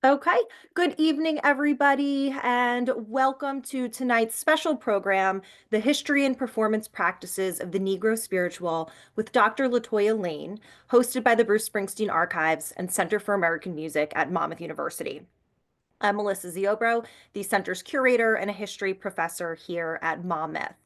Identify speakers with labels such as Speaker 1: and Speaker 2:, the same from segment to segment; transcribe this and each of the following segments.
Speaker 1: Okay, good evening, everybody, and welcome to tonight's special program, The History and Performance Practices of the Negro Spiritual with Dr. LaToya Lain, hosted by the Bruce Springsteen Archives and Center for American Music at Monmouth University. I'm Melissa Ziobro, the center's curator and a history professor here at Monmouth.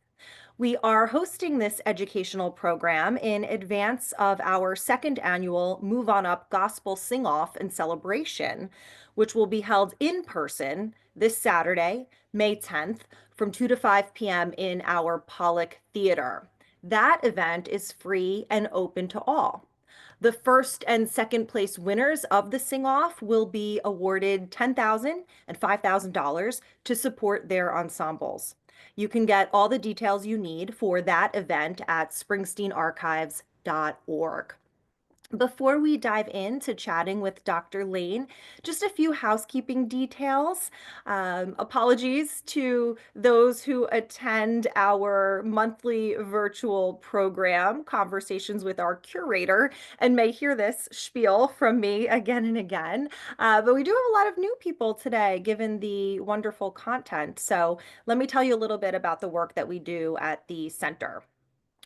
Speaker 1: We are hosting this educational program in advance of our second annual Move On Up Gospel Sing Off and Celebration, which will be held in person this Saturday, May 10th, from 2 to 5 p.m. in our Pollock Theater. That event is free and open to all. The first and second place winners of the Sing Off will be awarded $10,000 and $5,000 to support their ensembles. You can get all the details you need for that event at springsteenarchives.org. Before we dive into chatting with Dr. Lain, just a few housekeeping details. Apologies to those who attend our monthly virtual program, Conversations with Our Curator, and may hear this spiel from me again and again. But we do have a lot of new people today, given the wonderful content. So let me tell you a little bit about the work that we do at the center.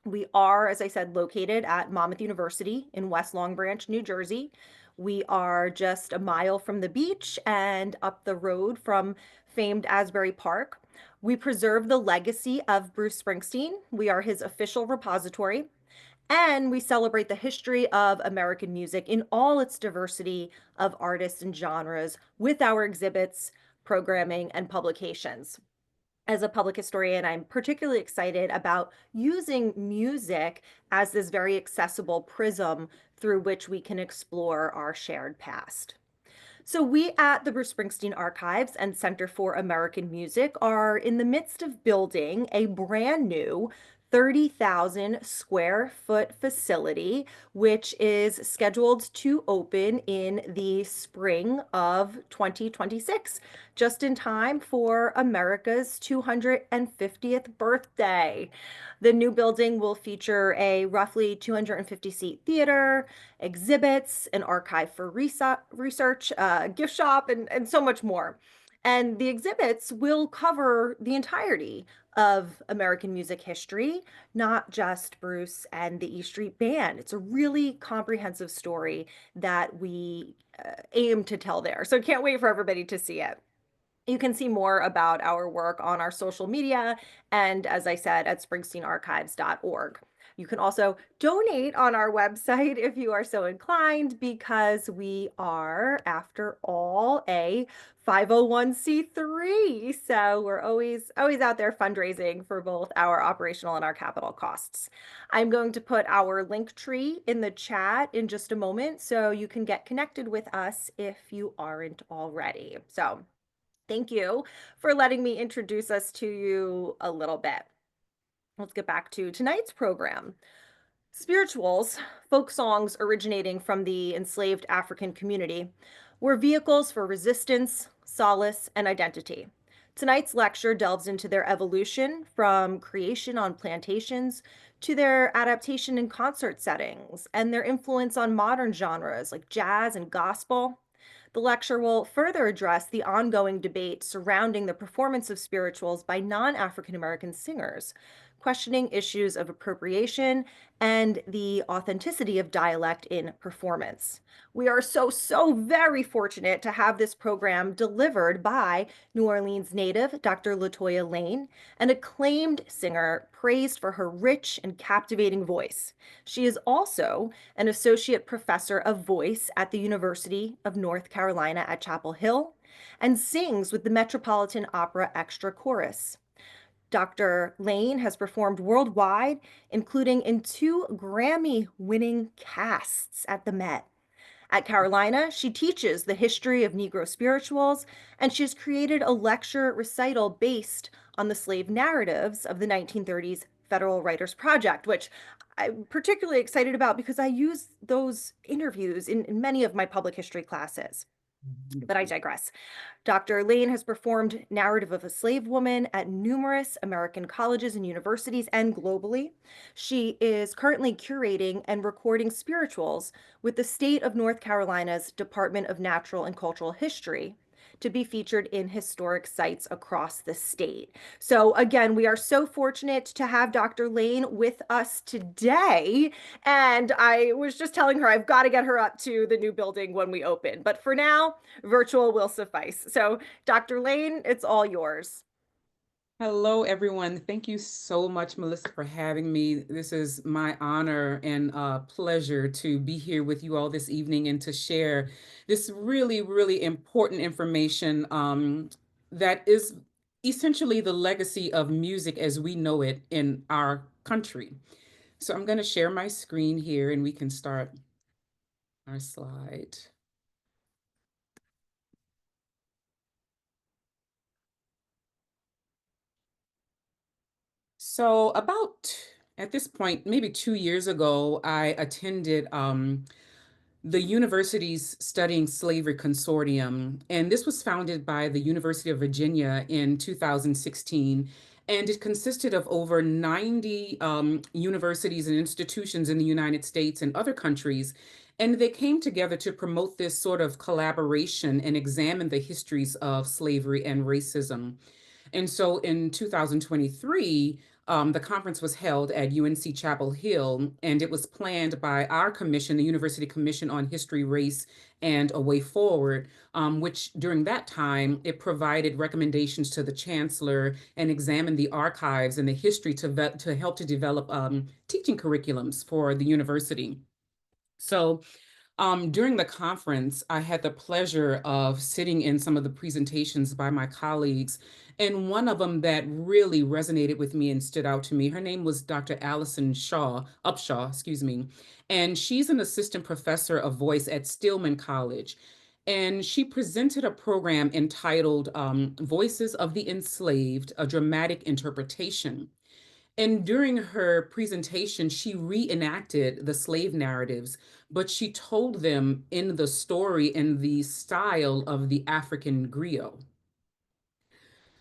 Speaker 1: We are, as I said, located at Monmouth University in West Long Branch, New Jersey. We are just a mile from the beach and up the road from famed Asbury Park. We preserve the legacy of Bruce Springsteen. We are his official repository. And we celebrate the history of American music in all its diversity of artists and genres with our exhibits, programming, and publications. As a public historian, I'm particularly excited about using music as this very accessible prism through which we can explore our shared past. So, we at the Bruce Springsteen Archives and Center for American Music are in the midst of building a brand new 30,000 square foot facility, which is scheduled to open in the spring of 2026, just in time for America's 250th birthday. The new building will feature a roughly 250 seat theater, exhibits, an archive for research, gift shop, and so much more. And the exhibits will cover the entirety of American music history, not just Bruce and the E Street Band. It's a really comprehensive story that we aim to tell there. So can't wait for everybody to see it. You can see more about our work on our social media and, as I said, at springsteenarchives.org. You can also donate on our website if you are so inclined, because we are, after all, a 501c3. So we're always out there fundraising for both our operational and our capital costs. I'm going to put our link tree in the chat in just a moment so you can get connected with us if you aren't already. So thank you for letting me introduce us to you a little bit. Let's get back to tonight's program. Spirituals, folk songs originating from the enslaved African community, were vehicles for resistance, solace, and identity. Tonight's lecture delves into their evolution from creation on plantations to their adaptation in concert settings and their influence on modern genres like jazz and gospel. The lecture will further address the ongoing debate surrounding the performance of spirituals by non-African American singers, questioning issues of appropriation and the authenticity of dialect in performance. We are so very fortunate to have this program delivered by New Orleans native Dr. LaToya Lain, an acclaimed singer praised for her rich and captivating voice. She is also an associate professor of voice at the University of North Carolina at Chapel Hill and sings with the Metropolitan Opera Extra Chorus. Dr. Lain has performed worldwide, including in two Grammy-winning casts at the Met. At Carolina, she teaches the history of Negro spirituals, and she has created a lecture recital based on the slave narratives of the 1930s Federal Writers Project, which I'm particularly excited about because I use those interviews in many of my public history classes. But I digress. Dr. Lain has performed Narrative of a Slave Woman at numerous American colleges and universities and globally. She is currently curating and recording spirituals with the state of North Carolina's Department of Natural and Cultural History to be featured in historic sites across the state. So, again, we are so fortunate to have Dr. Lain with us today. And I was just telling her I've got to get her up to the new building when we open. But for now, virtual will suffice. So, Dr. Lain, it's all yours.
Speaker 2: Hello, everyone. Thank you so much, Melissa, for having me. This is my honor and pleasure to be here with you all this evening and to share this really, really important information that is essentially the legacy of music as we know it in our country. So I'm going to share my screen here and we can start our slide. So about at this point, maybe 2 years ago, I attended the university's Studying Slavery Consortium, and this was founded by the University of Virginia in 2016. And it consisted of over 90 universities and institutions in the United States and other countries. And they came together to promote this sort of collaboration and examine the histories of slavery and racism. And so in 2023, the conference was held at UNC Chapel Hill, and it was planned by our commission, the University Commission on History, Race, and a Way Forward, which during that time, it provided recommendations to the chancellor and examined the archives and the history to help to develop teaching curriculums for the university. So during the conference, I had the pleasure of sitting in some of the presentations by my colleagues, and one of them that really resonated with me and stood out to me, her name was Dr. Allison Upshaw, excuse me, and she's an assistant professor of voice at Stillman College. And she presented a program entitled Voices of the Enslaved, a Dramatic Interpretation. And during her presentation, she reenacted the slave narratives, but she told them in the story in the style of the African griot.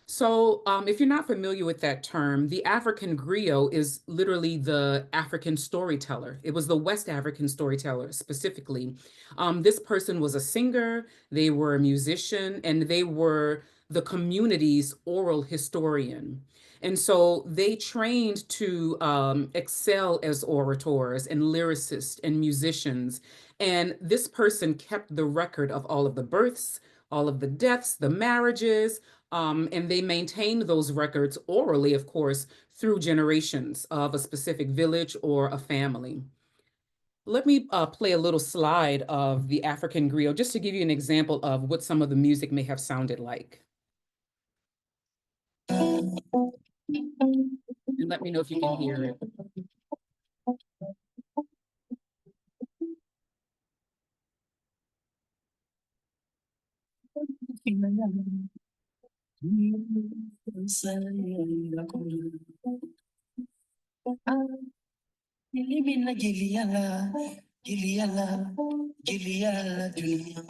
Speaker 2: So, if you're not familiar with that term, the African griot is literally the African storyteller. It was the West African storyteller specifically. This person was a singer, they were a musician, and they were the community's oral historian. And so they trained to excel as orators and lyricists and musicians. And this person kept the record of all of the births, all of the deaths, the marriages, and they maintained those records orally, of course, through generations of a specific village or a family. Let me play a little slide of the African griot just to give you an example of what some of the music may have sounded like. And let me know if you can hear it. Gilibina giliala, giliala, giliala dunia.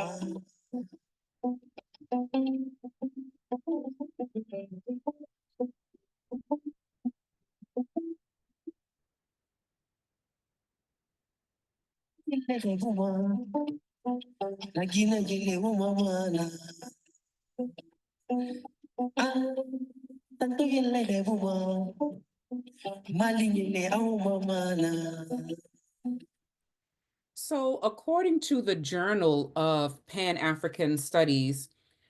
Speaker 2: Gilele buma, nagina gile buma mana. Ah, tanto gilele buma, mali gile au mamana. So, according to the Journal of Pan African Studies,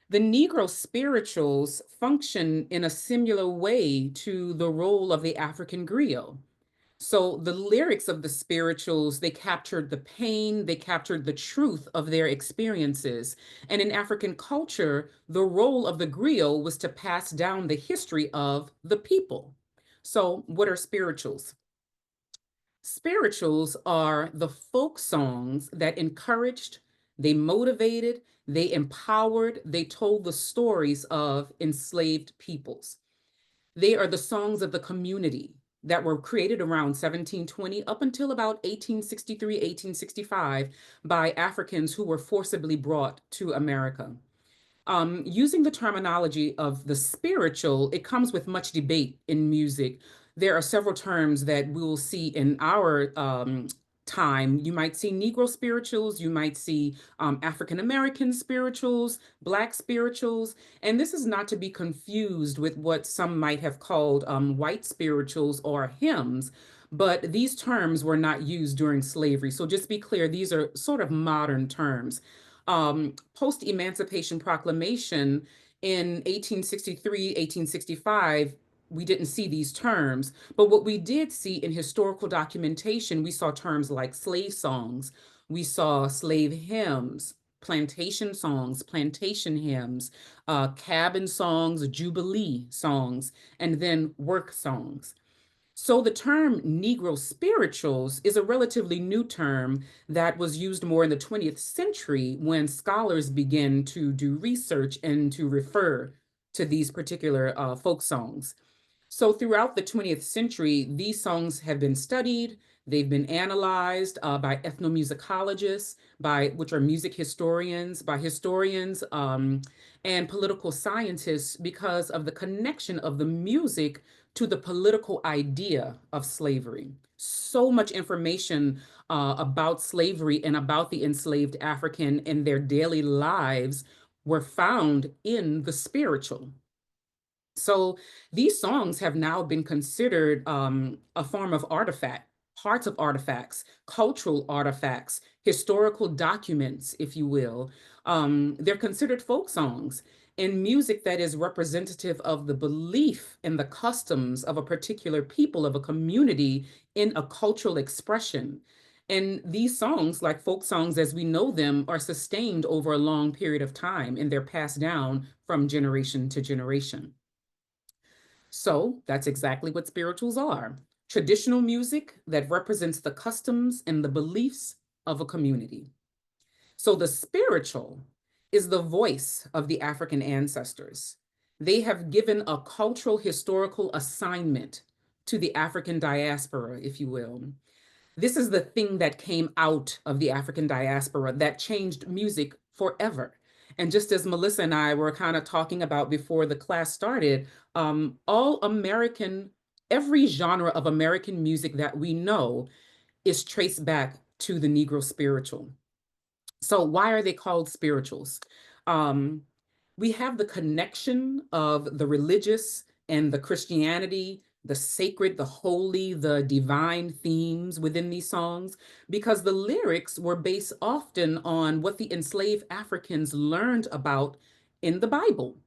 Speaker 2: the Negro spirituals function in a similar way to the role of the African griot. So, the lyrics of the spirituals, they captured the pain, they captured the truth of their experiences. And in African culture, the role of the griot was to pass down the history of the people. So, what are spirituals? Spirituals are the folk songs that encouraged, they motivated, they empowered, they told the stories of enslaved peoples. They are the songs of the community. that were created around 1720 up until about 1863, 1865 by Africans who were forcibly brought to America. Using the terminology of the spiritual, it comes with much debate in music. There are several terms that we'll see in our time. You might see Negro spirituals, you might see African American spirituals, Black spirituals, and this is not to be confused with what some might have called white spirituals or hymns. But these terms were not used during slavery. So just be clear, these are sort of modern terms. Post-Emancipation Proclamation in 1863, 1865, we didn't see these terms. But what we did see in historical documentation, we saw terms like slave songs, we saw slave hymns, plantation songs, plantation hymns, cabin songs, jubilee songs, and then work songs. So the term Negro spirituals is a relatively new term that was used more in the 20th century when scholars began to do research and to refer to these particular folk songs. So throughout the 20th century, these songs have been studied, they've been analyzed by ethnomusicologists, by which are music historians, by historians and political scientists because of the connection of the music to the political idea of slavery. So much information about slavery and about the enslaved African and their daily lives were found in the spiritual. So these songs have now been considered a form of artifact, parts of artifacts, cultural artifacts, historical documents, if you will. They're considered folk songs and music that is representative of the belief and the customs of a particular people, of a community in a cultural expression. And these songs, like folk songs as we know them, are sustained over a long period of time and they're passed down from generation to generation. So that's exactly what spirituals are: traditional music that represents the customs and the beliefs of a community. So the spiritual is the voice of the African ancestors. They have given a cultural historical assignment to the African diaspora, if you will. This is the thing that came out of the African diaspora that changed music forever. And just as Melissa and I were kind of talking about before the class started, all American, every genre of American music that we know is traced back to the Negro spiritual. So why are they called spirituals? Um, we have the connection of the religious and the Christianity, the sacred, the holy, the divine themes within these songs, because the lyrics were based often on what the enslaved Africans learned about in the Bible,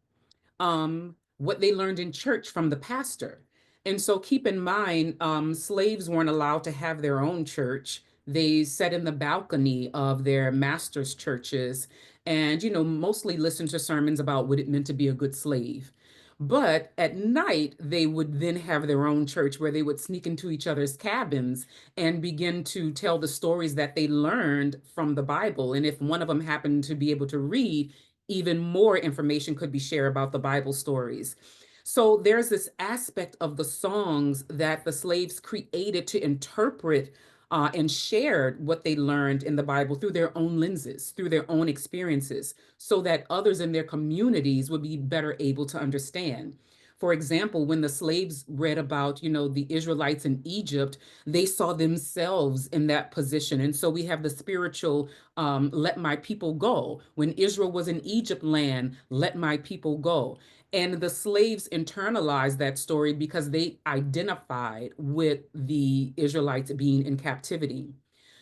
Speaker 2: what they learned in church from the pastor. And so keep in mind, slaves weren't allowed to have their own church. They sat in the balcony of their masters' churches and, mostly listened to sermons about what it meant to be a good slave. But at night, they would then have their own church where they would sneak into each other's cabins and begin to tell the stories that they learned from the Bible. And if one of them happened to be able to read, even more information could be shared about the Bible stories. So there's this aspect of the songs that the slaves created to interpret and shared what they learned in the Bible through their own lenses, through their own experiences, so that others in their communities would be better able to understand. For example, when the slaves read about, the Israelites in Egypt, they saw themselves in that position. And so we have the spiritual, let my people go. When Israel was in Egypt land, let my people go. And the slaves internalized that story because they identified with the Israelites being in captivity.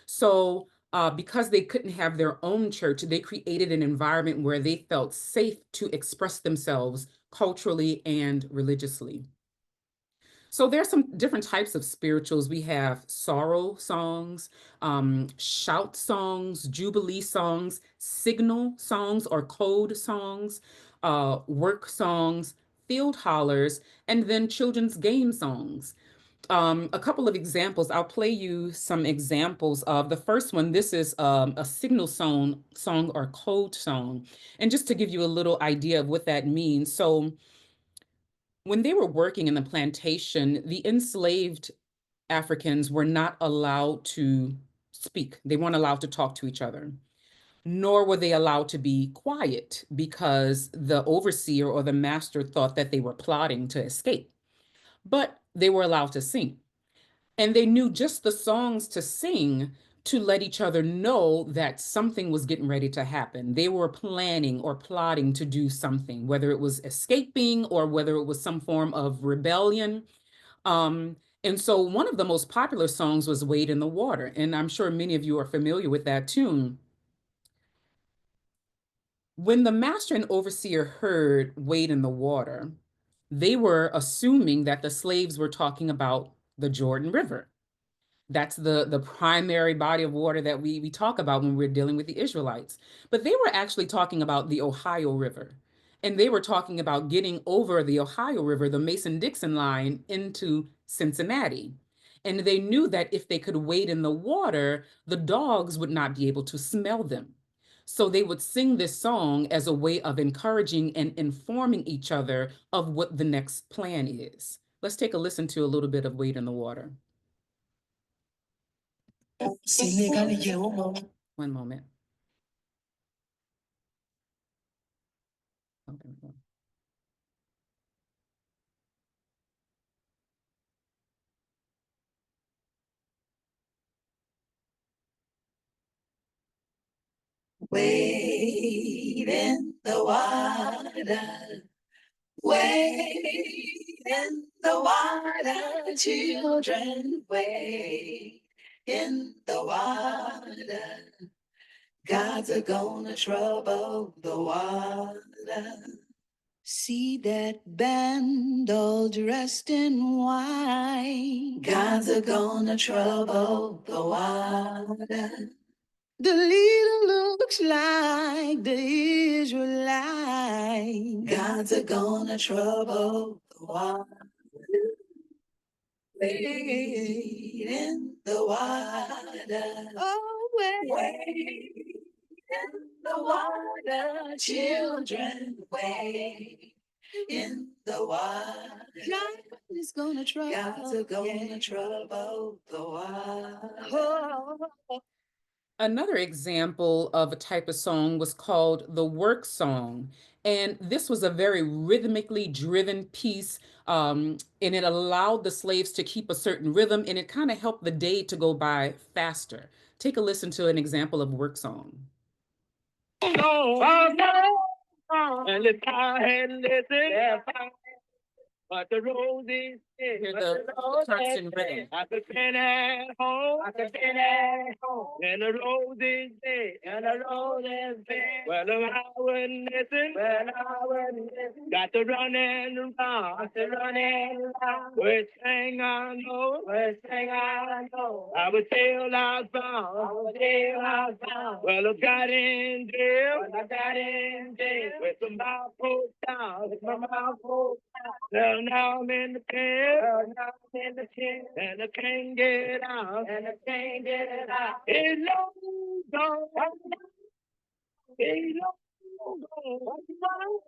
Speaker 2: So, because they couldn't have their own church, they created an environment where they felt safe to express themselves culturally and religiously. So there's some different types of spirituals. We have sorrow songs, shout songs, jubilee songs, signal songs or code songs, work songs, field hollers, and then children's game songs. A couple of examples. I'll play you some examples of the first one. This is a signal song or code song. And just to give you a little idea of what that means. So When they were working in the plantation, the enslaved Africans were not allowed to speak. They weren't allowed to talk to each other, nor were they allowed to be quiet because the overseer or the master thought that they were plotting to escape. But they were allowed to sing. And they knew just the songs to sing to let each other know that something was getting ready to happen. They were planning or plotting to do something, whether it was escaping or whether it was some form of rebellion. And so one of the most popular songs was Wade in the Water. And I'm sure many of you are familiar with that tune. When the master and overseer heard Wade in the Water, they were assuming that the slaves were talking about the Jordan River. That's the primary body of water that we talk about when we're dealing with the Israelites. But they were actually talking about the Ohio River. And they were talking about getting over the Ohio River, the Mason-Dixon line, into Cincinnati. And they knew that if they could wade in the water, the dogs would not be able to smell them. So they would sing this song as a way of encouraging and informing each other of what the next plan is. Let's take a listen to a little bit of Wade in the Water. One moment. Oh, there we go.
Speaker 3: Wade in the water, wade in the water, children, wade in the water. Gods are gonna trouble the water. See that band all dressed in white. Gods are gonna trouble the water. The leader looks like the Israelite. Gods are gonna trouble the water. Wade in the water. Oh, wade in the water. Children, wade in the water. God is gonna trouble. Gods are gonna trouble the water. Oh.
Speaker 2: Another example of a type of song was called the work song. And this was a very rhythmically driven piece, and it allowed the slaves to keep a certain rhythm, and it kind of helped the day to go by faster. Take a listen to an example of work song. And if I had listened, but the roses, hear the church in rhythm. I could been at home, I could been at home, and the roses dead, and the roses dead. Well, I wouldn't listen, well, I wouldn't listen. Got to run and run, got to run and run. First thing I know, first thing I know, I was still outbound, I was still outbound. Well, I got in jail, well, I got in jail, with my mouth pulled down, with my mouth pulled down. Well, now I'm in the pen, well, now I'm in the pen, and I can't get out, and I can't get out. It's long gone, it's long gone.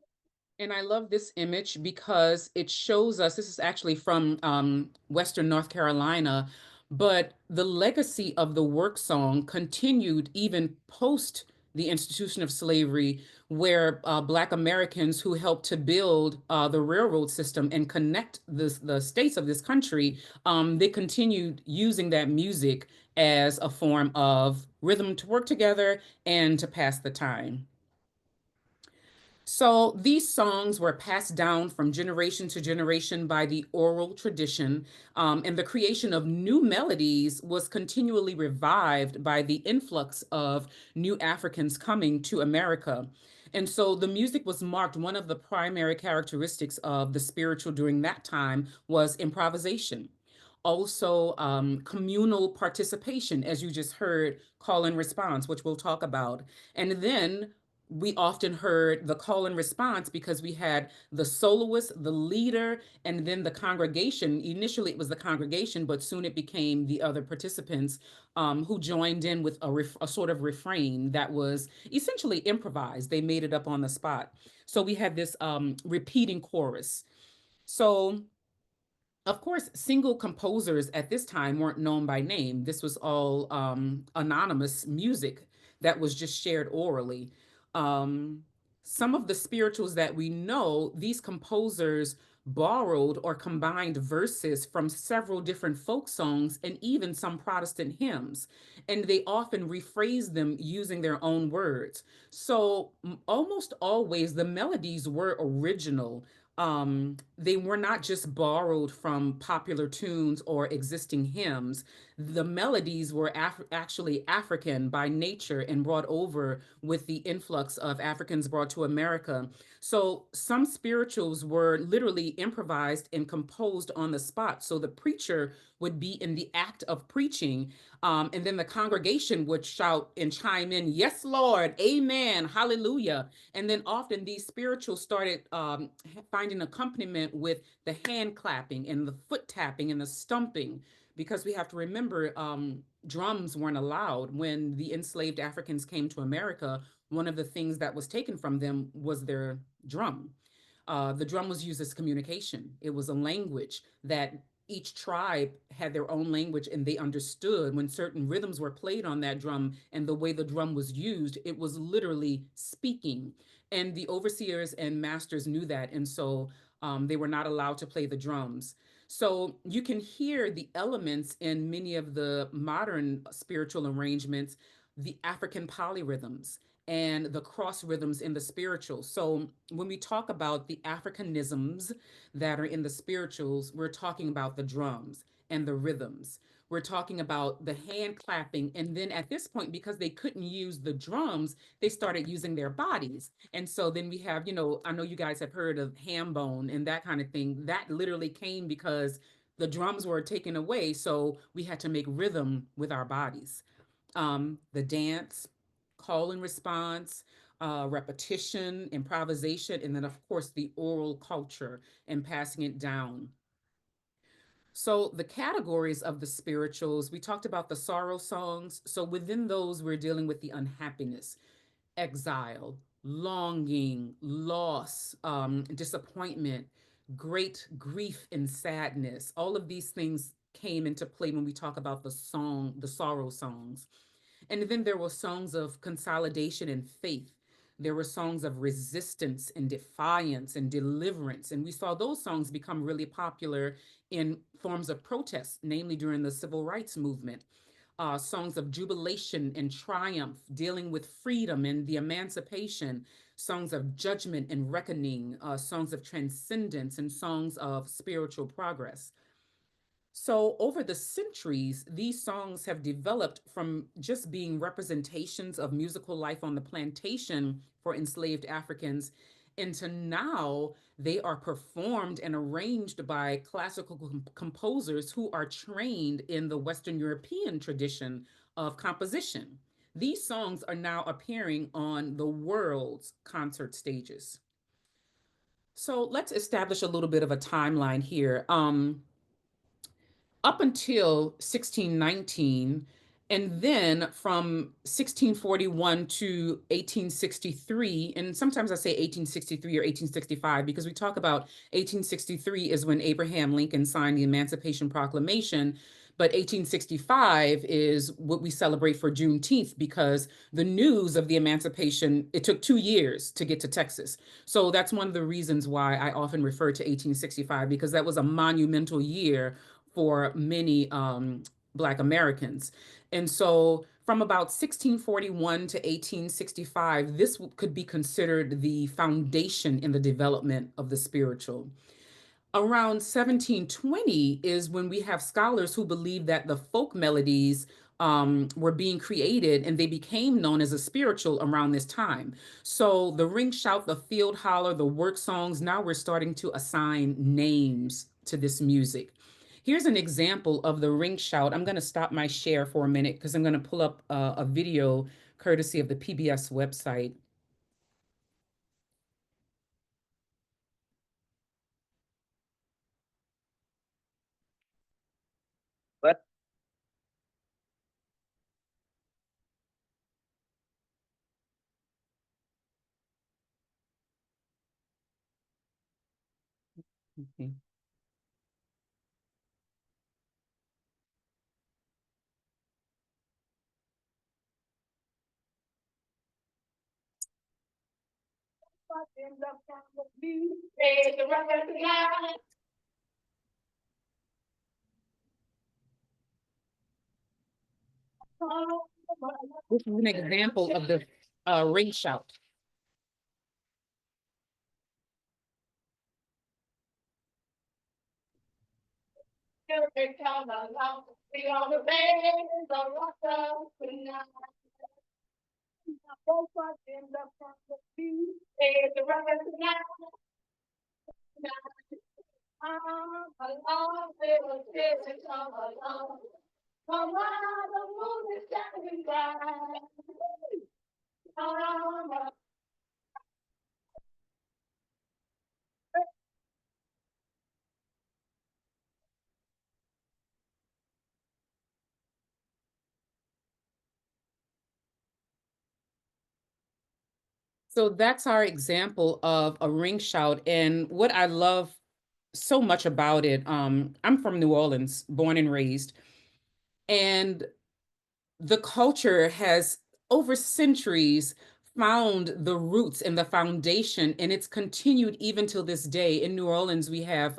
Speaker 2: And I love this image because it shows us, this is actually from Western North Carolina, but the legacy of the work song continued even post the institution of slavery, where Black Americans who helped to build the railroad system and connect the states of this country, they continued using that music as a form of rhythm to work together and to pass the time. So these songs were passed down from generation to generation by the oral tradition, and the creation of new melodies was continually revived by the influx of new Africans coming to America. And so the music was marked, one of the primary characteristics of the spiritual during that time was improvisation. Also, communal participation, as you just heard, call and response, which we'll talk about. And then we often heard the call and response because we had the soloist, the leader, and then the congregation. Initially, it was the congregation, but soon it became the other participants who joined in with a sort of refrain that was essentially improvised. They made it up on the spot. So we had this repeating chorus. So of course, single composers at this time weren't known by name. This was all anonymous music that was just shared orally. Um, some of the spirituals that we know, these composers borrowed or combined verses from several different folk songs and even some Protestant hymns. And they often rephrased them using their own words. So almost always the melodies were original. They were not just borrowed from popular tunes or existing hymns. The melodies were actually African by nature and brought over with the influx of Africans brought to America. So some spirituals were literally improvised and composed on the spot. So the preacher would be in the act of preaching, and then the congregation would shout and chime in, "Yes, Lord, Amen, Hallelujah." And then often these spirituals started finding accompaniment with the hand clapping and the foot tapping and the stumping, because we have to remember drums weren't allowed when the enslaved Africans came to America. One of the things that was taken from them was their drum. The drum was used as communication. It was a language that each tribe had their own language, and they understood when certain rhythms were played on that drum and the way the drum was used, it was literally speaking. And the overseers and masters knew that. And so they were not allowed to play the drums. So you can hear the elements in many of the modern spiritual arrangements, the African polyrhythms and the cross rhythms in the spiritual. So when we talk about the Africanisms that are in the spirituals, we're talking about the drums and the rhythms. We're talking about the hand clapping. And then at this point, because they couldn't use the drums, they started using their bodies. And so then we have, I know you guys have heard of ham bone and that kind of thing. That literally came because the drums were taken away. So we had to make rhythm with our bodies. The dance, call and response, repetition, improvisation, and then, of course, the oral culture and passing it down. So, the categories of the spirituals, we talked about the sorrow songs. So, within those, we're dealing with the unhappiness, exile, longing, loss, disappointment, great grief and sadness. All of these things came into play when we talk about the sorrow songs. And then there were songs of consolidation and faith. There were songs of resistance and defiance and deliverance. And we saw those songs become really popular in forms of protest, namely during the civil rights movement. Songs of jubilation and triumph, dealing with freedom and the emancipation, songs of judgment and reckoning, songs of transcendence, and songs of spiritual progress. So, over the centuries, these songs have developed from just being representations of musical life on the plantation for enslaved Africans into now they are performed and arranged by classical composers who are trained in the Western European tradition of composition. These songs are now appearing on the world's concert stages. So, let's establish a little bit of a timeline here. Up until 1619, and then from 1641 to 1863, and sometimes I say 1863 or 1865 because we talk about 1863 is when Abraham Lincoln signed the Emancipation Proclamation, but 1865 is what we celebrate for Juneteenth because the news of the emancipation, it took 2 years to get to Texas. So that's one of the reasons why I often refer to 1865 because that was a monumental year for many Black Americans. And so from about 1641 to 1865, this could be considered the foundation in the development of the spiritual. Around 1720 is when we have scholars who believe that the folk melodies were being created and they became known as a spiritual around this time. So the ring shout, the field holler, the work songs, now we're starting to assign names to this music. Here's an example of the ring shout. I'm going to stop my share for a minute because I'm going to pull up a video courtesy of the PBS website. But Okay. This is an example of the ring shout. So that's our example of a ring shout. And what I love so much about it, I'm from New Orleans, born and raised, and the culture has over centuries found the roots and the foundation, and it's continued even till this day. In New Orleans, we have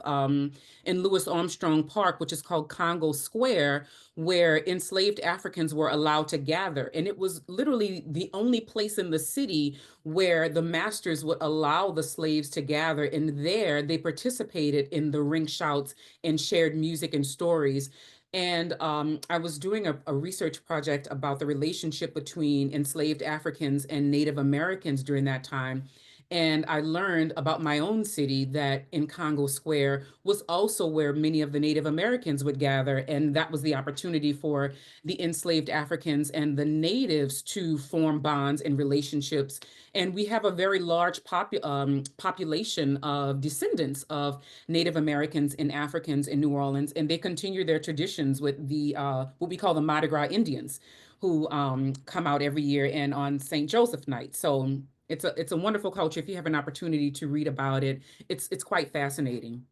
Speaker 2: in Louis Armstrong Park, which is called Congo Square, where enslaved Africans were allowed to gather. And it was literally the only place in the city where the masters would allow the slaves to gather. And there they participated in the ring shouts and shared music and stories. And I was doing a research project about the relationship between enslaved Africans and Native Americans during that time. And I learned about my own city that in Congo Square was also where many of the Native Americans would gather. And that was the opportunity for the enslaved Africans and the natives to form bonds and relationships. And we have a very large population of descendants of Native Americans and Africans in New Orleans, and they continue their traditions with the what we call the Mardi Gras Indians, who come out every year and on St. Joseph night. So it's a wonderful culture. If you have an opportunity to read about it, it's quite fascinating.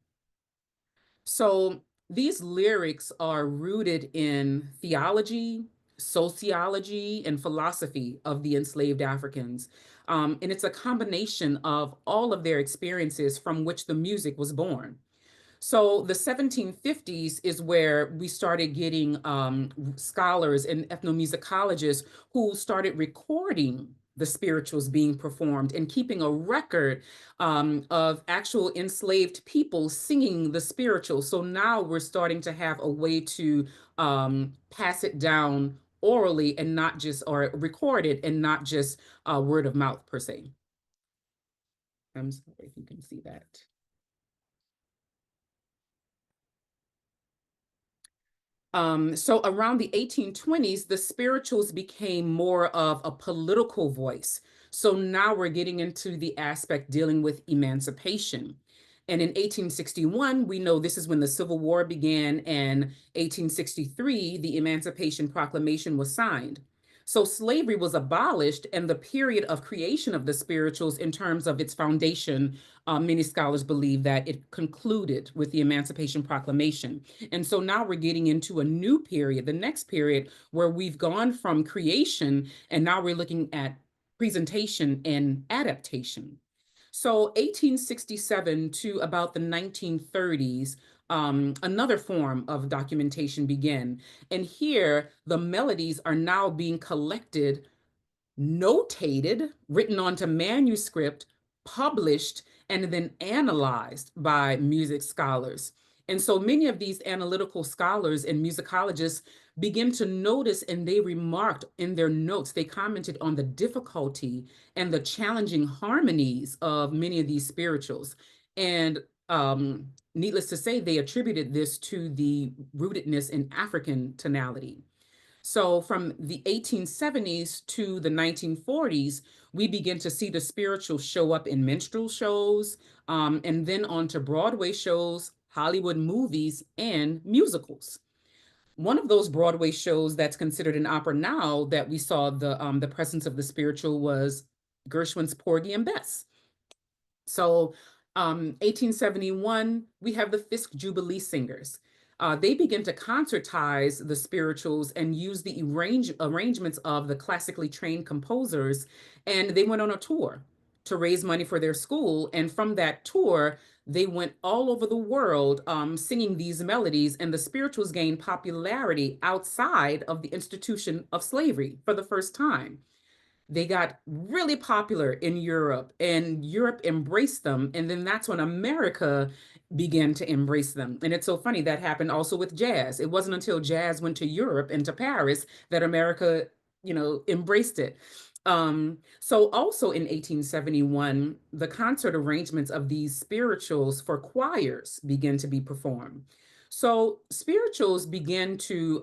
Speaker 2: So these lyrics are rooted in theology, sociology, and philosophy of the enslaved Africans. And it's a combination of all of their experiences from which the music was born. So the 1750s is where we started getting scholars and ethnomusicologists who started recording the spirituals being performed and keeping a record of actual enslaved people singing the spirituals. So now we're starting to have a way to pass it down orally and not just, or recorded and not just word of mouth per se. I'm sorry if you can see that. So around the 1820s, the spirituals became more of a political voice. So now we're getting into the aspect dealing with emancipation. And in 1861, we know this is when the Civil War began, and 1863, the Emancipation Proclamation was signed. So slavery was abolished, and the period of creation of the spirituals in terms of its foundation, many scholars believe that it concluded with the Emancipation Proclamation. And so now we're getting into a new period, the next period, where we've gone from creation and now we're looking at presentation and adaptation. So 1867 to about the 1930s, another form of documentation began. And here, the melodies are now being collected, notated, written onto manuscript, published, and then analyzed by music scholars. And so many of these analytical scholars and musicologists begin to notice, and they remarked in their notes, they commented on the difficulty and the challenging harmonies of many of these spirituals. And needless to say, they attributed this to the rootedness in African tonality. So from the 1870s to the 1940s, we begin to see the spiritual show up in minstrel shows, and then on to Broadway shows, Hollywood movies, and musicals. One of those Broadway shows that's considered an opera now that we saw the presence of the spiritual was Gershwin's Porgy and Bess. So 1871, we have the Fisk Jubilee Singers. They begin to concertize the spirituals and use the arrangements of the classically trained composers, and they went on a tour to raise money for their school. And from that tour, they went all over the world singing these melodies, and the spirituals gained popularity outside of the institution of slavery for the first time. They got really popular in Europe, and Europe embraced them. And then that's when America began to embrace them. And it's so funny that happened also with jazz. It wasn't until jazz went to Europe and to Paris that America, embraced it. So also in 1871, the concert arrangements of these spirituals for choirs began to be performed. So spirituals began to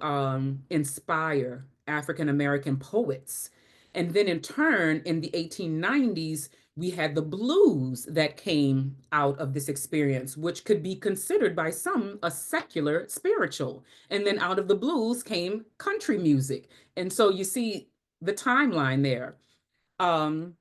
Speaker 2: inspire African American poets, and then in turn, in the 1890s, we had the blues that came out of this experience, which could be considered by some a secular spiritual. And then out of the blues came country music. And so you see the timeline there. Um,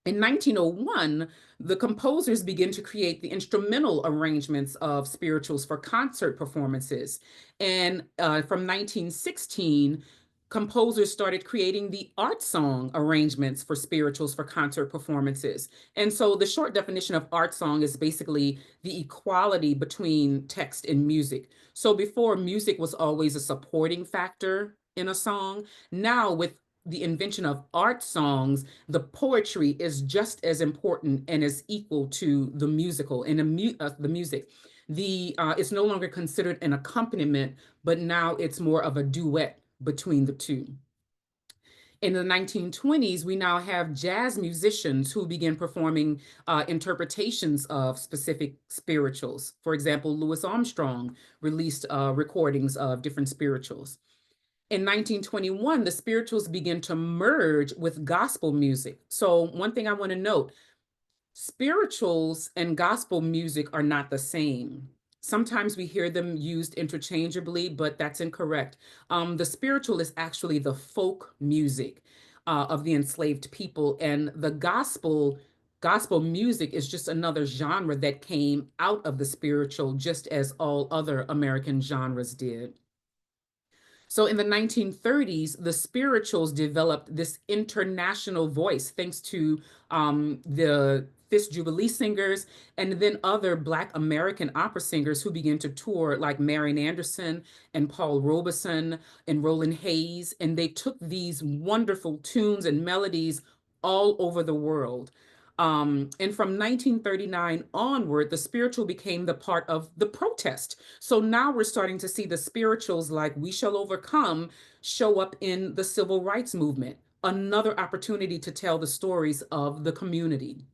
Speaker 2: in 1901, the composers begin to create the instrumental arrangements of spirituals for concert performances. And from 1916, composers started creating the art song arrangements for spirituals for concert performances. And so the short definition of art song is basically the equality between text and music. So before, music was always a supporting factor in a song. Now, with the invention of art songs, the poetry is just as important and is equal to the musical and the music. It's no longer considered an accompaniment, but now it's more of a duet between the two. In the 1920s, we now have jazz musicians who begin performing interpretations of specific spirituals. For example, Louis Armstrong released recordings of different spirituals. In 1921, the spirituals begin to merge with gospel music. So one thing I want to note, spirituals and gospel music are not the same. Sometimes we hear them used interchangeably, but that's incorrect. The spiritual is actually the folk music of the enslaved people, and the gospel music is just another genre that came out of the spiritual, just as all other American genres did. So in the 1930s, the spirituals developed this international voice thanks to the Fisk Jubilee singers and then other Black American opera singers who began to tour, like Marian Anderson and Paul Robeson and Roland Hayes. And they took these wonderful tunes and melodies all over the world. And from 1939 onward, the spiritual became the part of the protest. So now we're starting to see the spirituals like We Shall Overcome show up in the civil rights movement, another opportunity to tell the stories of the community.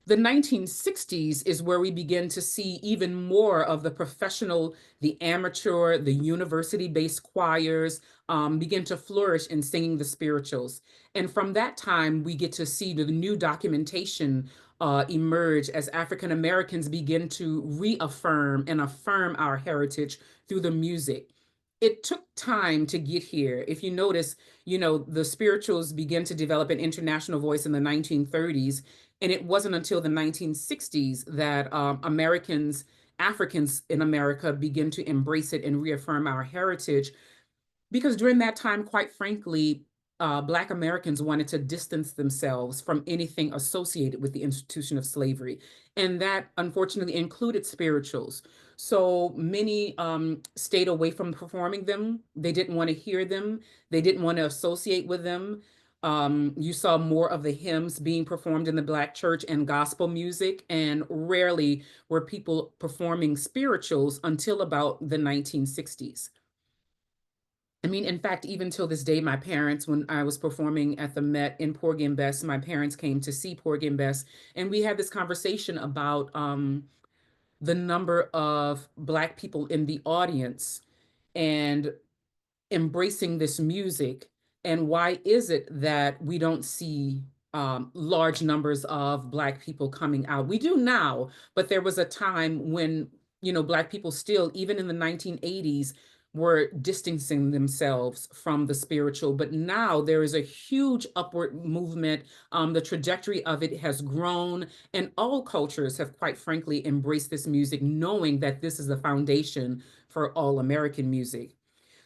Speaker 2: The 1960s is where we begin to see even more of the professional, the amateur, the university-based choirs begin to flourish in singing the spirituals. And from that time, we get to see the new documentation emerge as African Americans begin to reaffirm and affirm our heritage through the music. It took time to get here. If you notice, the spirituals begin to develop an international voice in the 1930s, and it wasn't until the 1960s that Africans in America begin to embrace it and reaffirm our heritage, because during that time, quite frankly, Black Americans wanted to distance themselves from anything associated with the institution of slavery. And that unfortunately included spirituals. So many stayed away from performing them. They didn't want to hear them. They didn't want to associate with them. You saw more of the hymns being performed in the Black church and gospel music, and rarely were people performing spirituals until about the 1960s. I mean, in fact, even till this day, my parents, when I was performing at the Met in Porgy and Bess, my parents came to see Porgy and Bess, and we had this conversation about the number of Black people in the audience and embracing this music, and why is it that we don't see large numbers of Black people coming out? We do now, but there was a time when, Black people still, even in the 1980s, were distancing themselves from the spiritual, but now there is a huge upward movement. The trajectory of it has grown, and all cultures have, quite frankly, embraced this music, knowing that this is the foundation for all American music.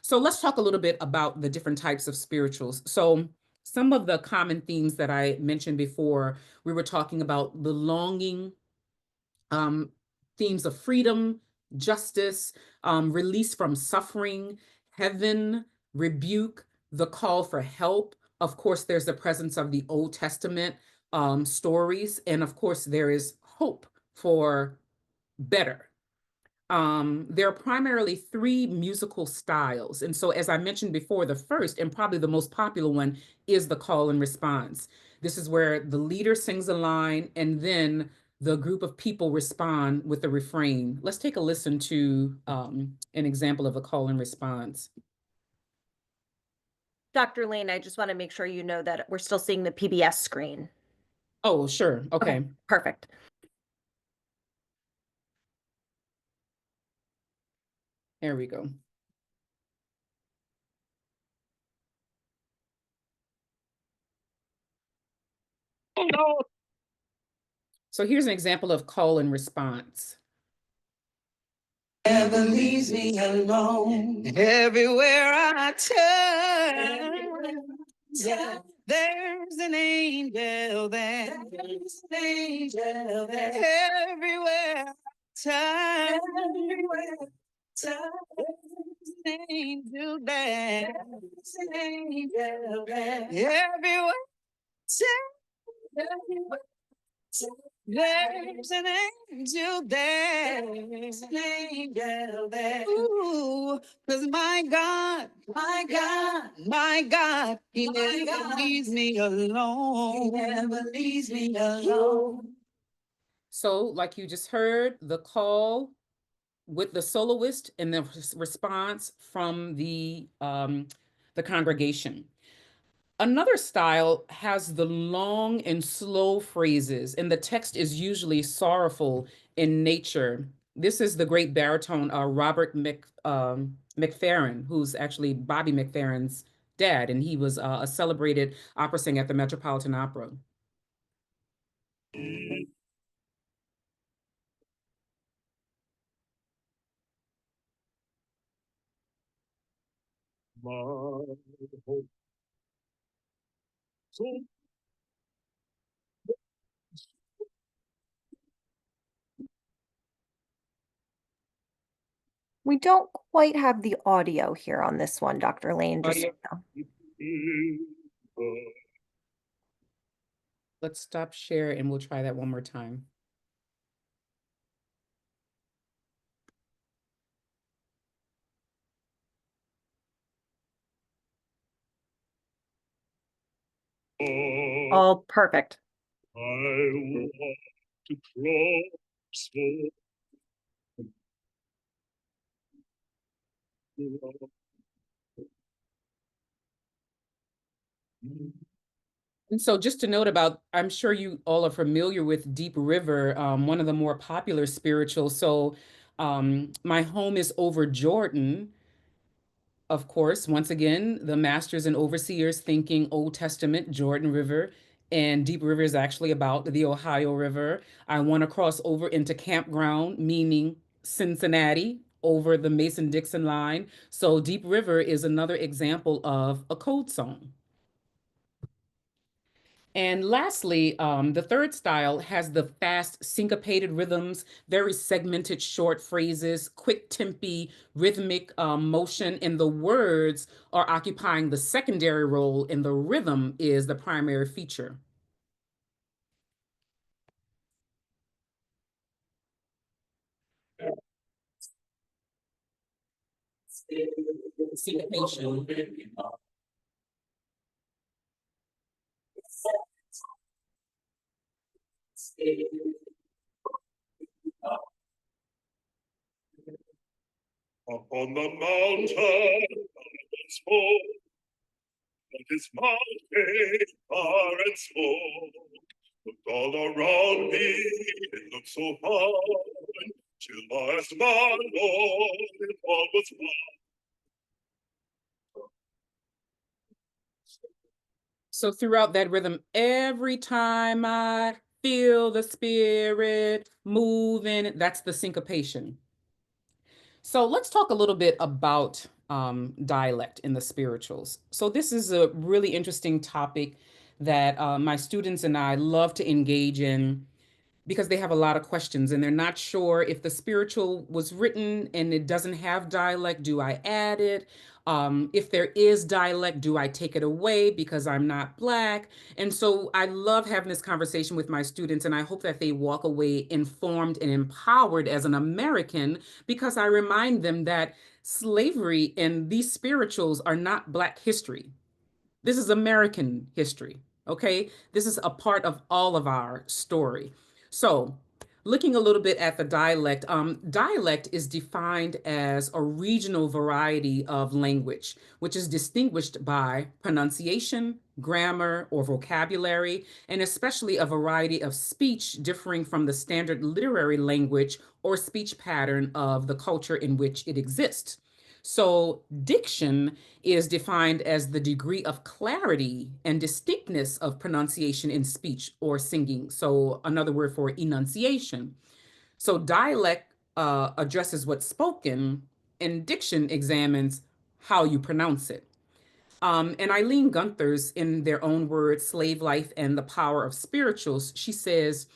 Speaker 2: So let's talk a little bit about the different types of spirituals. So some of the common themes that I mentioned before, we were talking about the longing, um, themes of freedom, justice, release from suffering, heaven, rebuke, the call for help. Of course, there's the presence of the Old Testament stories. And of course, there is hope for better. There are primarily three musical styles. And so, as I mentioned before, the first and probably the most popular one is the call and response. This is where the leader sings a line and then the group of people respond with the refrain. Let's take a listen to an example of a call and response.
Speaker 1: Dr. Lain, I just want to make sure you know that we're still seeing the PBS screen.
Speaker 2: Oh, sure. Okay.
Speaker 1: Perfect.
Speaker 2: There we go. So here's an example of call and response.
Speaker 3: Never leaves me alone. Everywhere I turn, there's an angel there. There's an angel there. Everywhere I turn, there's an angel there. There's an angel there. Everywhere there's an angel there. There's an angel there. Ooh, 'cause my God, He never leaves me alone. He never leaves me alone.
Speaker 2: So, like you just heard, the call with the soloist and the response from the congregation. Another style has the long and slow phrases, and the text is usually sorrowful in nature. This is the great baritone Robert McFerrin, who's actually Bobby McFerrin's dad, and he was a celebrated opera singer at the Metropolitan Opera.
Speaker 1: We don't quite have the audio here on this one, Dr. Lain, just so you know.
Speaker 2: Let's stop share and we'll try that one more time.
Speaker 1: All perfect.
Speaker 4: I want to cross
Speaker 2: And so just to note about, I'm sure you all are familiar with Deep River, one of the more popular spirituals. So My Home is Over Jordan. Of course, once again, the masters and overseers thinking Old Testament, Jordan River, and Deep River is actually about the Ohio River. I want to cross over into Campground, meaning Cincinnati, over the Mason-Dixon line. So Deep River is another example of a code song. And lastly, the third style has the fast syncopated rhythms, very segmented short phrases, quick tempi, rhythmic motion, and the words are occupying the secondary role and the rhythm is the primary feature. Syncopation.
Speaker 4: up on the mountain, and smoke. But this mountain far and small. Looked all around me, it looked so fine. Till last man, Lord, it all was one.
Speaker 2: So throughout that rhythm, every time I feel the spirit moving, that's the syncopation. So let's talk a little bit about dialect in the spirituals. So this is a really interesting topic that my students and I love to engage in because they have a lot of questions and they're not sure if the spiritual was written and it doesn't have dialect, do I add it? If there is dialect, do I take it away because I'm not Black? And so I love having this conversation with my students, and I hope that they walk away informed and empowered as an American because I remind them that slavery and these spirituals are not Black history. This is American history, okay? This is a part of all of our story. So, looking a little bit at the dialect, dialect is defined as a regional variety of language, which is distinguished by pronunciation, grammar, or vocabulary, and especially a variety of speech differing from the standard literary language or speech pattern of the culture in which it exists. So, diction is defined as the degree of clarity and distinctness of pronunciation in speech or singing. So, another word for enunciation. So, dialect addresses what's spoken, and diction examines how you pronounce it. And Eileen Gunther's, in their own words, Slave Life and the Power of Spirituals, she says,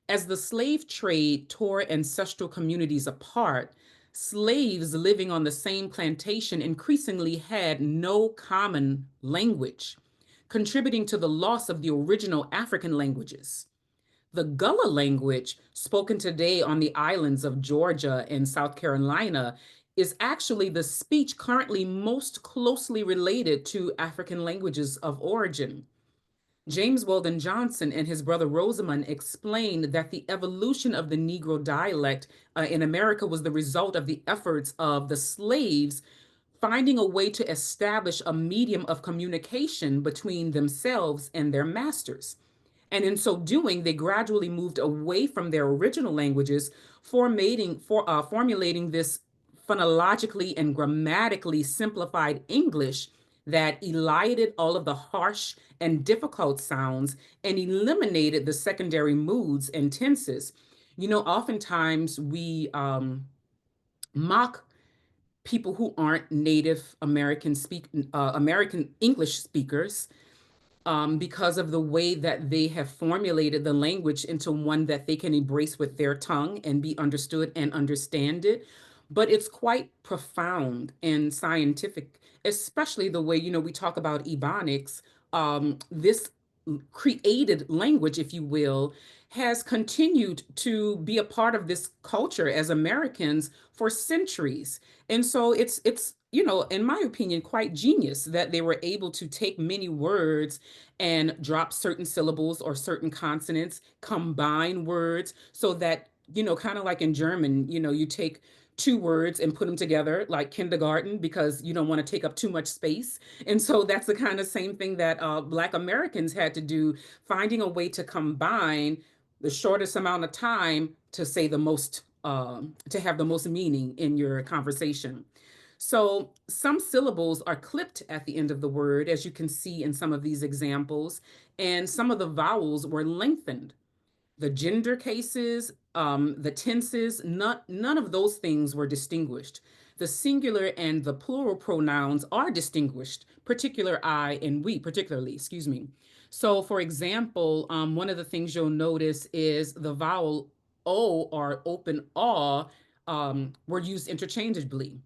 Speaker 2: as the slave trade tore ancestral communities apart, slaves living on the same plantation increasingly had no common language, contributing to the loss of the original African languages. The Gullah language, spoken today on the islands of Georgia and South Carolina, is actually the speech currently most closely related to African languages of origin. James Weldon Johnson and his brother Rosamond explained that the evolution of the Negro dialect in America was the result of the efforts of the slaves finding a way to establish a medium of communication between themselves and their masters. And in so doing, they gradually moved away from their original languages, formulating this phonologically and grammatically simplified English that elided all of the harsh and difficult sounds and eliminated the secondary moods and tenses. You know, oftentimes we mock people who aren't Native American English speakers because of the way that they have formulated the language into one that they can embrace with their tongue and be understood and understand it. But it's quite profound and scientific, especially the way, you know, we talk about Ebonics. This created language, if you will, has continued to be a part of this culture as Americans for centuries. And so it's you know, in my opinion, quite genius that they were able to take many words and drop certain syllables or certain consonants, combine words so that, you know, kind of like in German, you know, you take two words and put them together like kindergarten because you don't want to take up too much space. And so that's the kind of same thing that Black Americans had to do, finding a way to combine the shortest amount of time to say the most, to have the most meaning in your conversation. So some syllables are clipped at the end of the word, as you can see in some of these examples, and some of the vowels were lengthened. The gender cases, the tenses, none of those things were distinguished. The singular and the plural pronouns are distinguished, particular I and we, particularly, excuse me. So, for example, one of the things you'll notice is the vowel O or open aw were used interchangeably.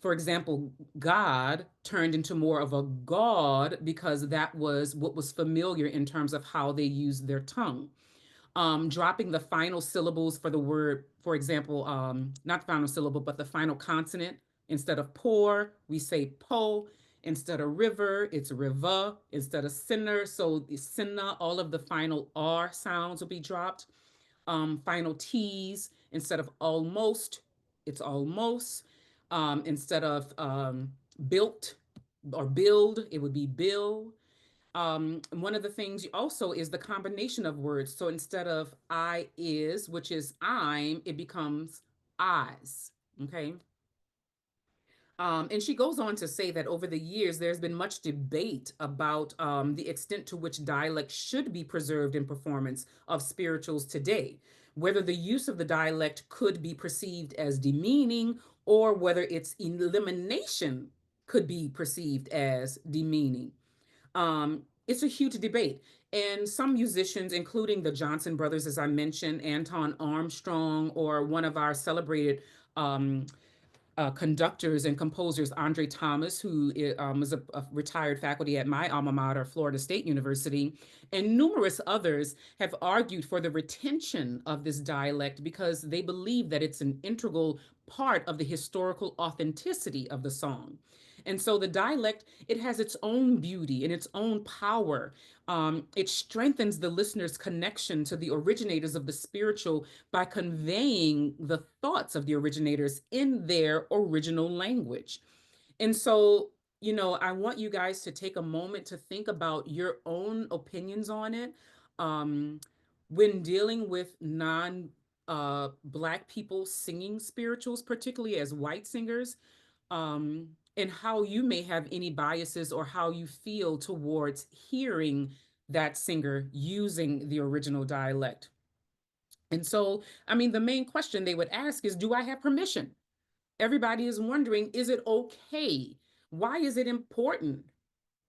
Speaker 2: For example, God turned into more of a God because that was what was familiar in terms of how they used their tongue. Dropping the final syllables for the word, for example, not the final syllable, but the final consonant. Instead of pour, we say po. Instead of river, it's river. Instead of sinner, so the sinna, all of the final R sounds will be dropped. Final T's, instead of almost, it's almost. Instead of built or build, it would be bill. One of the things also is the combination of words. So instead of I is, which is I'm, it becomes I's. Okay. And she goes on to say that over the years, there's been much debate about the extent to which dialect should be preserved in performance of spirituals today, whether the use of the dialect could be perceived as demeaning or whether its elimination could be perceived as demeaning. It's a huge debate. And some musicians, including the Johnson brothers, as I mentioned, Anton Armstrong, or one of our celebrated um, conductors and composers, Andre Thomas, who is a retired faculty at my alma mater, Florida State University, and numerous others have argued for the retention of this dialect because they believe that it's an integral part of the historical authenticity of the song. And so the dialect, it has its own beauty and its own power. It strengthens the listener's connection to the originators of the spiritual by conveying the thoughts of the originators in their original language. And so, I want you guys to take a moment to think about your own opinions on it. Um, when dealing with non Black people singing spirituals, particularly as white singers, and how you may have any biases or how you feel towards hearing that singer using the original dialect. And so, I mean, the main question they would ask is, do I have permission? Everybody is wondering, is it okay? Why is it important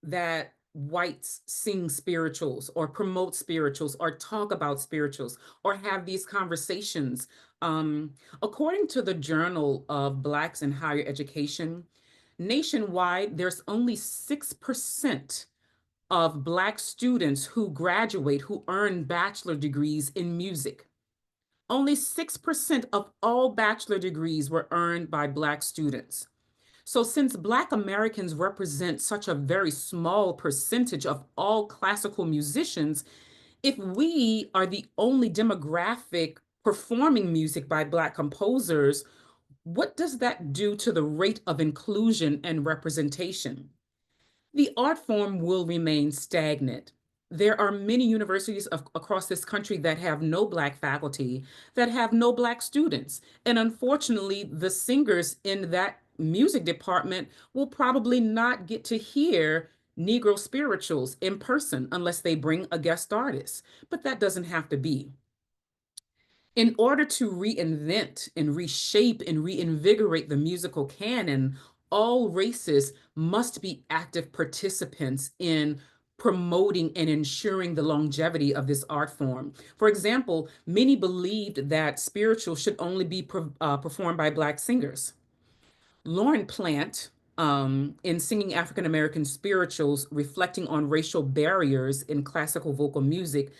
Speaker 2: that whites sing spirituals or promote spirituals or talk about spirituals or have these conversations? Um, According to the Journal of Blacks in Higher Education, nationwide, there's only 6% of Black students who graduate who earn bachelor degrees in music. Only 6% of all bachelor degrees were earned by Black students. So, since Black Americans represent such a very small percentage of all classical musicians, if we are the only demographic performing music by Black composers, what does that do to the rate of inclusion and representation? The art form will remain stagnant. There are many universities across this country that have no Black faculty, that have no Black students. And unfortunately, the singers in that music department will probably not get to hear Negro spirituals in person unless they bring a guest artist. But that doesn't have to be. In order to reinvent and reshape and reinvigorate the musical canon, all races must be active participants in promoting and ensuring the longevity of this art form. For example, many believed that spiritual should only be performed by Black singers. Lauren Plant, in singing African American spirituals, reflecting on racial barriers in classical vocal music,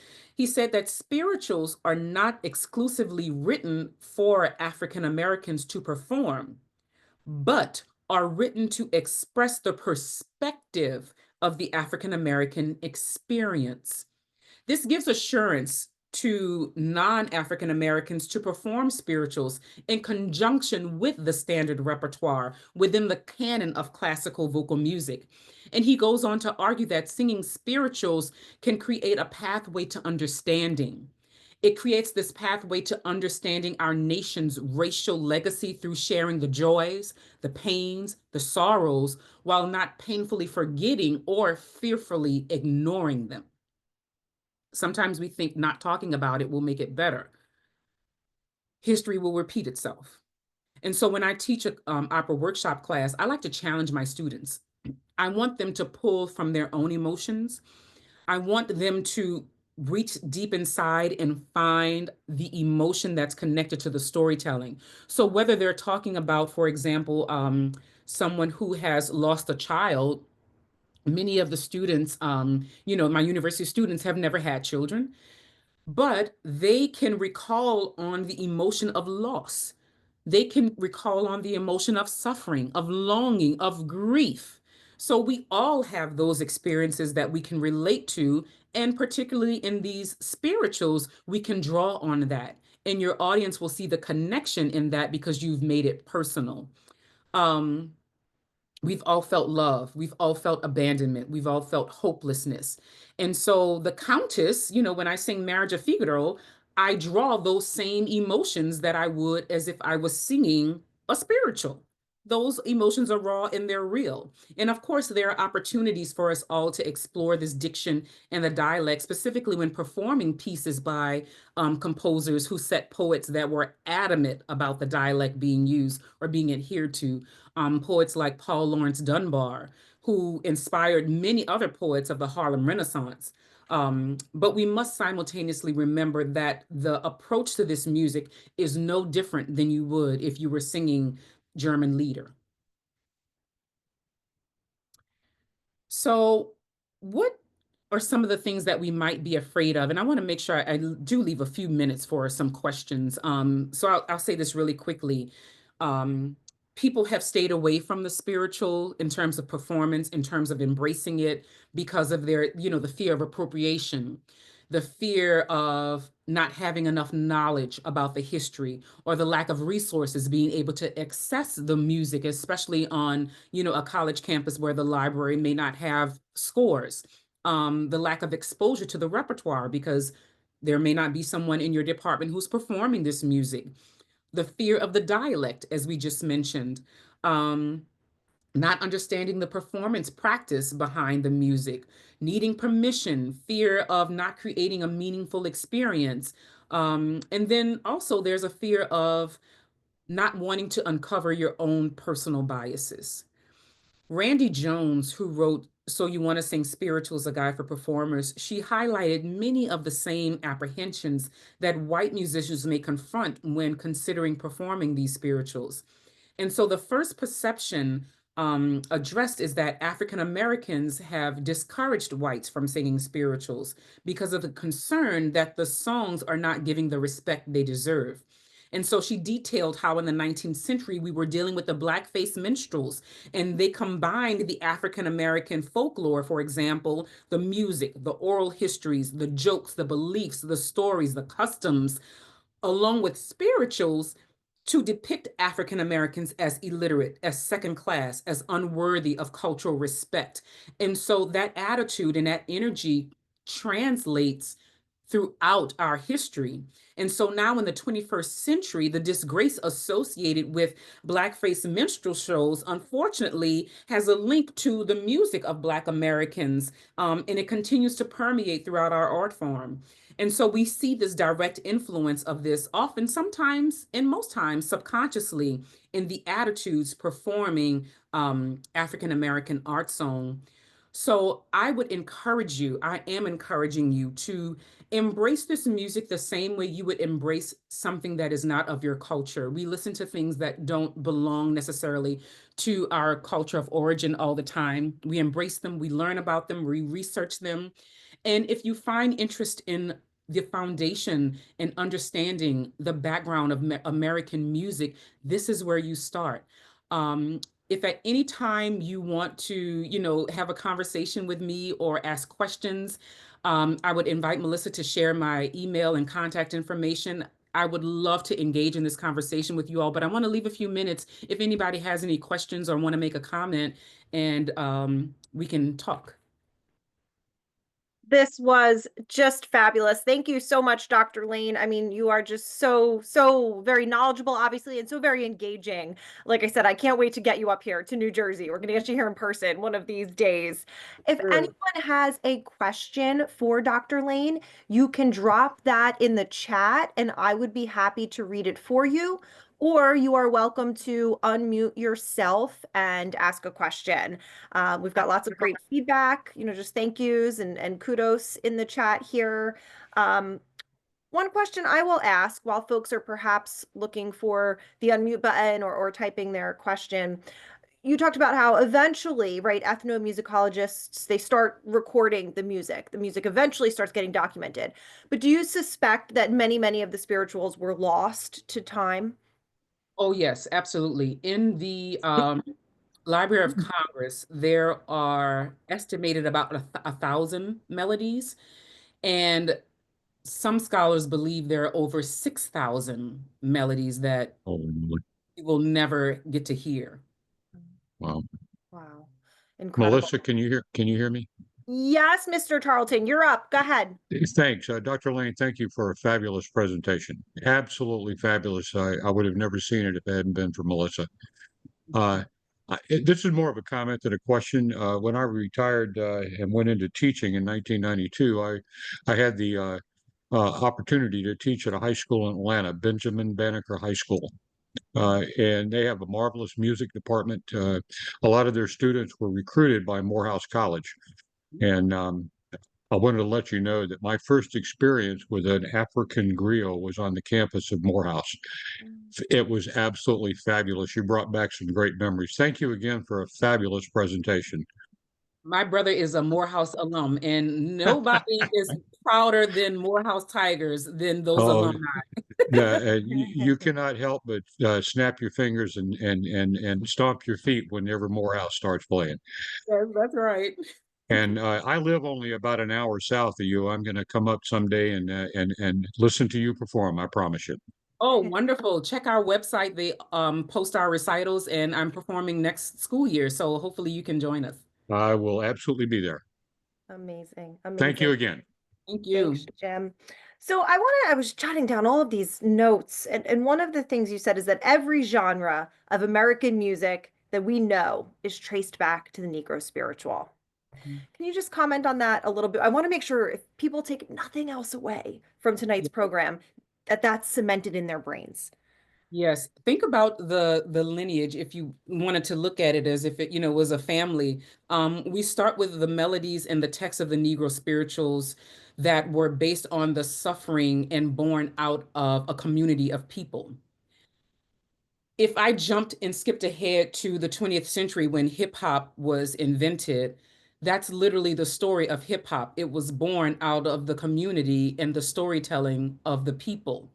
Speaker 2: he said that spirituals are not exclusively written for African Americans to perform, but are written to express the perspective of the African American experience. This gives assurance to non-African Americans to perform spirituals in conjunction with the standard repertoire within the canon of classical vocal music. And he goes on to argue that singing spirituals can create a pathway to understanding. It creates this pathway to understanding our nation's racial legacy through sharing the joys, the pains, the sorrows, while not painfully forgetting or fearfully ignoring them. Sometimes we think not talking about it will make it better. History will repeat itself. And so when I teach a opera workshop class, I like to challenge my students. I want them to pull from their own emotions. I want them to reach deep inside and find the emotion that's connected to the storytelling. So whether they're talking about, for example, someone who has lost a child, many of the students, my university students have never had children, but they can recall on the emotion of loss. They can recall on the emotion of suffering, of longing, of grief. So we all have those experiences that we can relate to. And particularly in these spirituals, we can draw on that. And your audience will see the connection in that because you've made it personal. Um, we've all felt love. We've all felt abandonment. We've all felt hopelessness. And so the Countess, when I sing Marriage of Figaro, I draw those same emotions that I would as if I was singing a spiritual. those emotions are raw and they're real. And of course, there are opportunities for us all to explore this diction and the dialect, specifically when performing pieces by composers who set poets that were adamant about the dialect being used or being adhered to. Poets like Paul Laurence Dunbar, who inspired many other poets of the Harlem Renaissance. But we must simultaneously remember that the approach to this music is no different than you would if you were singing German Lieder. So, what are some of the things that we might be afraid of? And I want to make sure I do leave a few minutes for some questions. So I'll say this really quickly. Um, People have stayed away from the spiritual in terms of performance, in terms of embracing it because of their, the fear of appropriation, the fear of not having enough knowledge about the history, or the lack of resources being able to access the music, especially on, a college campus where the library may not have scores. The lack of exposure to the repertoire because there may not be someone in your department who's performing this music. The fear of the dialect, as we just mentioned. Um, Not understanding the performance practice behind the music, needing permission, fear of not creating a meaningful experience. And then also there's a fear of not wanting to uncover your own personal biases. Randy Jones, who wrote So You Want to Sing Spirituals, a guide for performers, she highlighted many of the same apprehensions that white musicians may confront when considering performing these spirituals. And so the first perception addressed is that African Americans have discouraged whites from singing spirituals because of the concern that the songs are not giving the respect they deserve. And so she detailed how in the 19th century we were dealing with the blackface minstrels, and they combined the African American folklore, for example, the music, the oral histories, the jokes, the beliefs, the stories, the customs, along with spirituals to depict African Americans as illiterate, as second class, as unworthy of cultural respect. And so that attitude and that energy translates throughout our history. And so now in the 21st century, the disgrace associated with Blackface minstrel shows, unfortunately, has a link to the music of Black Americans, and it continues to permeate throughout our art form. And so we see this direct influence of this often, sometimes, and most times subconsciously in the attitudes performing African American art song. So I would encourage you, I am encouraging you to embrace this music the same way you would embrace something that is not of your culture. We listen to things that don't belong necessarily to our culture of origin all the time. We embrace them, we learn about them, we research them. And if you find interest in the foundation and understanding the background of American music, this is where you start. If at any time you want to, have a conversation with me or ask questions, I would invite Melissa to share my email and contact information. I would love to engage in this conversation with you all, but I want to leave a few minutes if anybody has any questions or want to make a comment, and we can talk.
Speaker 1: This was just fabulous. Thank you so much, Dr. Lain. I mean, you are just so very knowledgeable, obviously, and so very engaging. Like I said, I can't wait to get you up here to New Jersey. We're going to get you here in person one of these days. If
Speaker 2: Sure.
Speaker 1: anyone has a question for Dr. Lain, you can drop that in the chat and I would be happy to read it for you. Or you are welcome to unmute yourself and ask a question. We've got lots of great feedback, just thank yous and kudos in the chat here. One question I will ask while folks are perhaps looking for the unmute button or typing their question. You talked about how eventually, right, ethnomusicologists, they start recording the music. The music eventually starts getting documented. But do you suspect that many of the spirituals were lost to time?
Speaker 2: Oh, yes, absolutely. In the Library of Congress, there are estimated about 1,000 melodies, and some scholars believe there are over 6,000 melodies that
Speaker 5: Oh,
Speaker 2: we will never get to hear.
Speaker 5: wow.
Speaker 1: Wow. Incredible.
Speaker 5: Melissa, can you hear me?
Speaker 1: Yes, Mr. Tarleton, you're up. Go ahead.
Speaker 5: Thanks. Dr. Lain, thank you for a fabulous presentation. Absolutely fabulous. I would have never seen it if it hadn't been for Melissa. Uh, this is more of a comment than a question. When I retired and went into teaching in 1992, I had the opportunity to teach at a high school in Atlanta, Benjamin Banneker High School. And they have a marvelous music department. A lot of their students were recruited by Morehouse College. And I wanted to let you know that my first experience with an African griot was on the campus of Morehouse. It was absolutely fabulous. You brought back some great memories. Thank you again for a fabulous presentation.
Speaker 2: My brother is a Morehouse alum, and nobody is prouder than Morehouse Tigers than those
Speaker 5: Oh,
Speaker 2: alumni.
Speaker 5: yeah, and you cannot help but snap your fingers and stomp your feet whenever Morehouse starts playing.
Speaker 2: Yes, that's right.
Speaker 5: And I live only about an hour south of you. I'm going to come up someday and listen to you perform. I promise you.
Speaker 2: Oh, wonderful. Check our website. They post our recitals, and I'm performing next school year. So hopefully you can join us.
Speaker 5: I will absolutely be there.
Speaker 1: Amazing,
Speaker 5: Thank you
Speaker 1: amazing.
Speaker 5: again.
Speaker 2: Thank you.
Speaker 1: Thanks, Jim. So I was jotting down all of these notes, and one of the things you said is that every genre of American music that we know is traced back to the Negro spiritual. Can you just comment on that a little bit? I want to make sure if people take nothing else away from tonight's program, that that's cemented in their brains.
Speaker 2: Yes, think about the lineage if you wanted to look at it as if it, was a family. We start with the melodies and the texts of the Negro spirituals that were based on the suffering and born out of a community of people. If I jumped and skipped ahead to the 20th century when hip hop was invented, that's literally the story of hip hop. It was born out of the community and the storytelling of the people.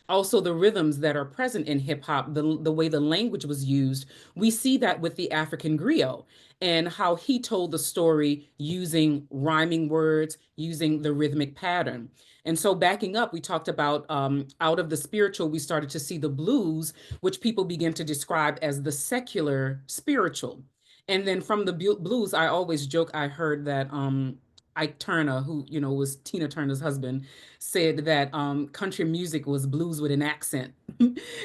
Speaker 2: Also, the rhythms that are present in hip hop, the way the language was used, we see that with the African griot and how he told the story using rhyming words, using the rhythmic pattern. And so, backing up, we talked about out of the spiritual, we started to see the blues, which people begin to describe as the secular spiritual. And then from the blues, I always joke, I heard that Ike Turner, who, was Tina Turner's husband, said that country music was blues with an accent.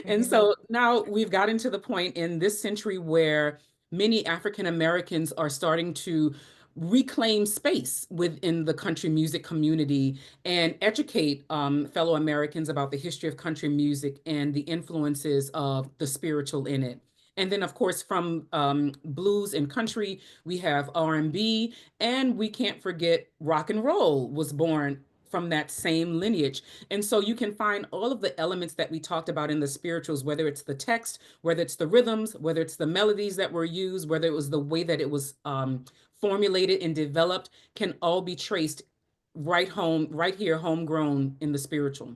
Speaker 2: And so now we've gotten to the point in this century where many African Americans are starting to reclaim space within the country music community and educate fellow Americans about the history of country music and the influences of the spiritual in it. And then, of course, from blues and country, we have R&B, and we can't forget rock and roll was born from that same lineage. And so you can find all of the elements that we talked about in the spirituals, whether it's the text, whether it's the rhythms, whether it's the melodies that were used, whether it was the way that it was formulated and developed, can all be traced right here, homegrown in the spiritual.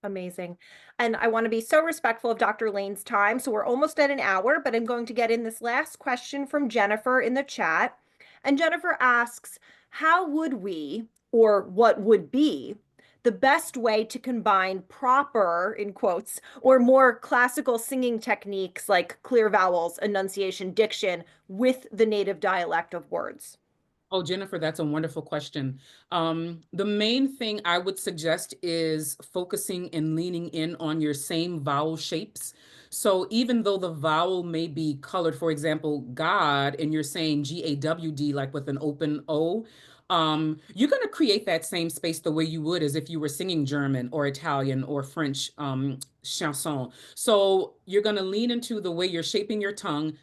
Speaker 1: Amazing. And I want to be so respectful of Dr. Lane's time. So we're almost at an hour, but I'm going to get in this last question from Jennifer in the chat. And Jennifer asks, how would we, or what would be, the best way to combine proper, in quotes, or more classical singing techniques like clear vowels, enunciation, diction with the native dialect of words?
Speaker 2: Oh, Jennifer, that's a wonderful question. The main thing I would suggest is focusing and leaning in on your same vowel shapes. So even though the vowel may be colored, for example, God, and you're saying GAWD, like with an open O, you're going to create that same space the way you would as if you were singing German or Italian or French chanson. So you're going to lean into the way you're shaping your tongue,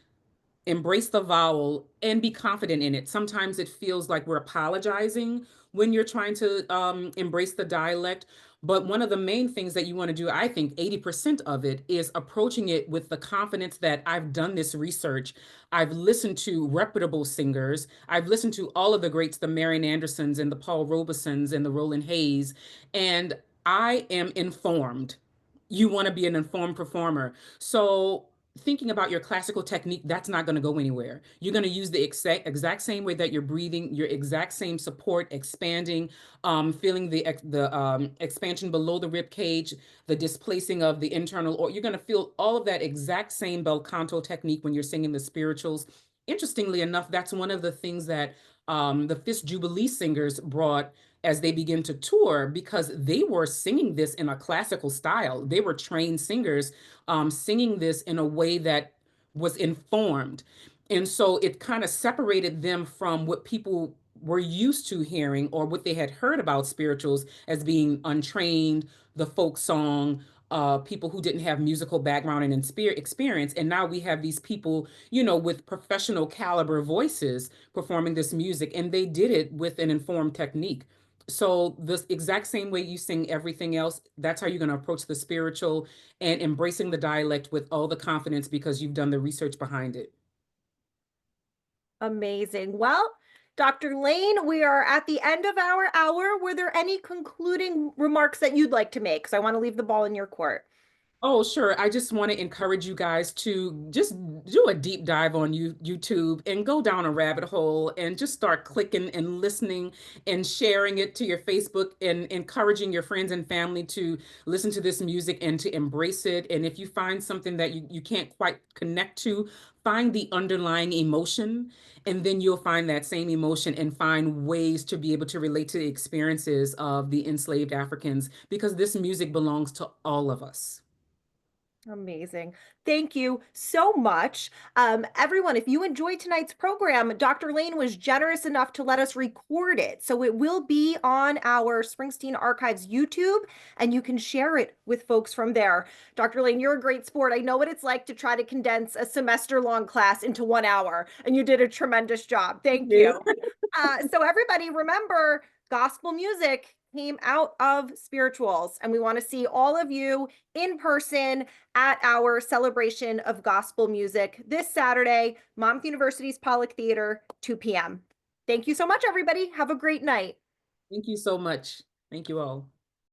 Speaker 2: embrace the vowel, and be confident in it. Sometimes it feels like we're apologizing when you're trying to embrace the dialect. But one of the main things that you want to do, I think 80% of it, is approaching it with the confidence that I've done this research. I've listened to reputable singers. I've listened to all of the greats, the Marian Andersons and the Paul Robesons and the Roland Hayes, and I am informed. You want to be an informed performer. So thinking about your classical technique, that's not going to go anywhere. You're going to use the exact same way that you're breathing, your exact same support, expanding, feeling the expansion below the rib cage, the displacing of the internal, or you're going to feel all of that exact same bel canto technique when you're singing the spirituals. Interestingly enough, that's one of the things that the Fifth Jubilee singers brought as they begin to tour, because they were singing this in a classical style. They were trained singers singing this in a way that was informed. And so it kind of separated them from what people were used to hearing or what they had heard about spirituals as being untrained, the folk song, people who didn't have musical background and experience. And now we have these people, with professional caliber voices performing this music, and they did it with an informed technique. So the exact same way you sing everything else, that's how you're going to approach the spiritual, and embracing the dialect with all the confidence because you've done the research behind it.
Speaker 1: Amazing. Well, Dr. Lain, we are at the end of our hour. Were there any concluding remarks that you'd like to make? Because I want to leave the ball in your court.
Speaker 2: Oh, sure. I just want to encourage you guys to just do a deep dive on YouTube and go down a rabbit hole and just start clicking and listening and sharing it to your Facebook and encouraging your friends and family to listen to this music and to embrace it. And if you find something that you can't quite connect to, find the underlying emotion, and then you'll find that same emotion and find ways to be able to relate to the experiences of the enslaved Africans, because this music belongs to all of us.
Speaker 1: Amazing. Thank you so much. Everyone, if you enjoyed tonight's program, Dr. Lain was generous enough to let us record it. So it will be on our Springsteen Archives YouTube, and you can share it with folks from there. Dr. Lain, you're a great sport. I know what it's like to try to condense a semester-long class into 1 hour, and you did a tremendous job. Thank you. So everybody, remember, gospel music came out of spirituals, and we want to see all of you in person at our celebration of gospel music this Saturday, Monmouth University's Pollock Theater, 2 p.m. Thank you so much, everybody. Have a great night.
Speaker 2: Thank you so much. Thank you all.